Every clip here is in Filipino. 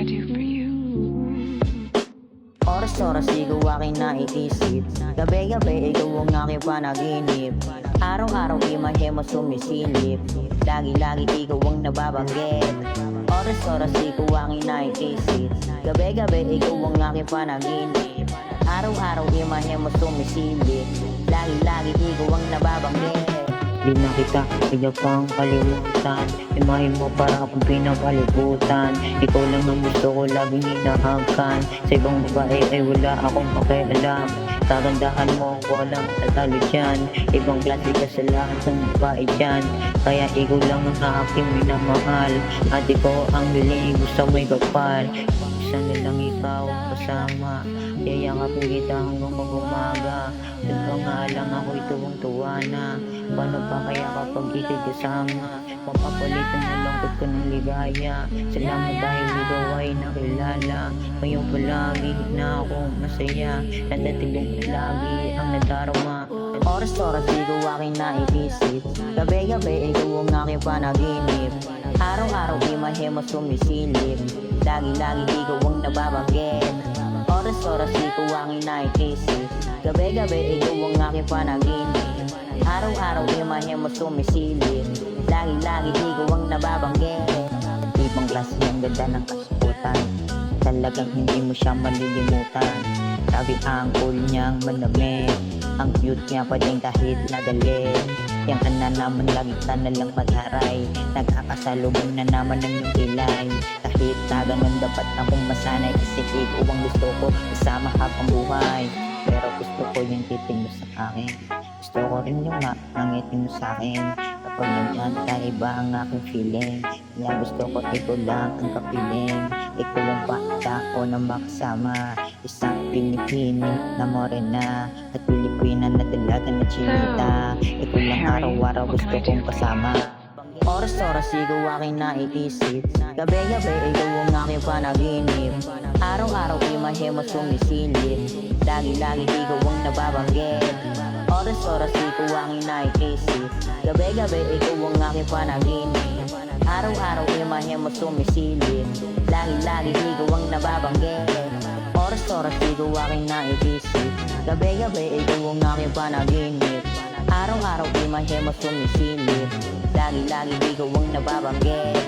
I do for you? Oras-oras ikaw aking naiisip, gabi-gabi ikaw ang aking panaginip. Araw-araw imahe mo sumisilip, lagi-lagi ikaw ang nababanggit. Oras-oras ikaw aking naiisip, gabi-gabi ikaw ang aking panaginip. Araw-araw imahe mo sumisilip, lagi-lagi ikaw ang nababanggit. Di na kita kaya pang kalimutan, imahin mo para akong pinapalibutan. Ikaw lang ang gusto ko laging hinahangkan, sa ibang babae ay wala akong pakialam. Kagandahan mo walang tatalo dyan, ibang klase ka sa lahat ng babae dyan. Kaya ikaw lang ang aking minamahal, at ikaw ang hiling gusto mo'y kapal. Isa na lang ikaw kasama, yayakapin kita hanggang mag-umaga. Doon pa nga lang ako'y tuwang-tuwa na, paano pa kaya kapag ika'y kasama? Mapapalitan na lang ko ng ligaya. Salamat dahil ikaw ay nakilala. Ngayon palagi na akong masaya, nadating palagi ang nadarama. Oras-oras ikaw aking naiisip, gabi-gabi ikaw ang aking panaginip. Araw-araw imahe mo sumisilip, lagi-lagi ikaw ang nababanggit. Oras-oras ikaw aking naiisip, gabi-gabi ikaw ang aking panaginip. Araw-araw imahe mo sumisilip, lagi-lagi ikaw ang nababanggit. Ibang klase ang ganda ng kasukutan, talagang hindi mo siya malilimutan. Sabi ang cool niyang manamit, ang cute niya pa din kahit nagalit. Yang ana naman lagi ka na lang magharay, nagkakasalubong na naman ng iyong kilay. Kahit na ganun dapat akong masanay, kasi ikaw ang gusto ko kasama habang buhay. Pero gusto ko yung titin mo sa akin, gusto ko rin yung nangitin mo sa akin. Kapag nandiyan ka iba ang aking feeling, kaya gusto ko ikaw lang ang kapiling. Ikaw ang bata ko na makasama, isang Pilipino na morena, at Pilipina na dalaga na chinita. Ikaw lang araw-araw gusto kong kasama. Oras-oras ikaw aking naiisip, gabi-gabi ikaw ang aking panaginip. Araw-araw imahe mo sumisilip, lagi-lagi ikaw ang nababanggit. Oras-oras ikaw aking naiisip, gabi-gabi ikaw ang aking panaginip. Araw-araw imahe mo sumisilip, lagi-lagi ikaw ang nababanggit. Oras-oras ikaw aking naiisip, gabi-gabi ikaw ang aking panaginip. Araw-araw imahe mo sumisilip, lagi-lagi ikaw ang nababanggit.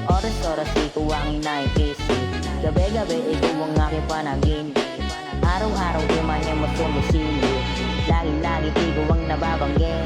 Oras-oras ikaw aking naiisip, gabi-gabi ikaw ang aking panaginip. Araw-araw imahe mo sumisilip, lagi-lagi ikaw ang nababanggit.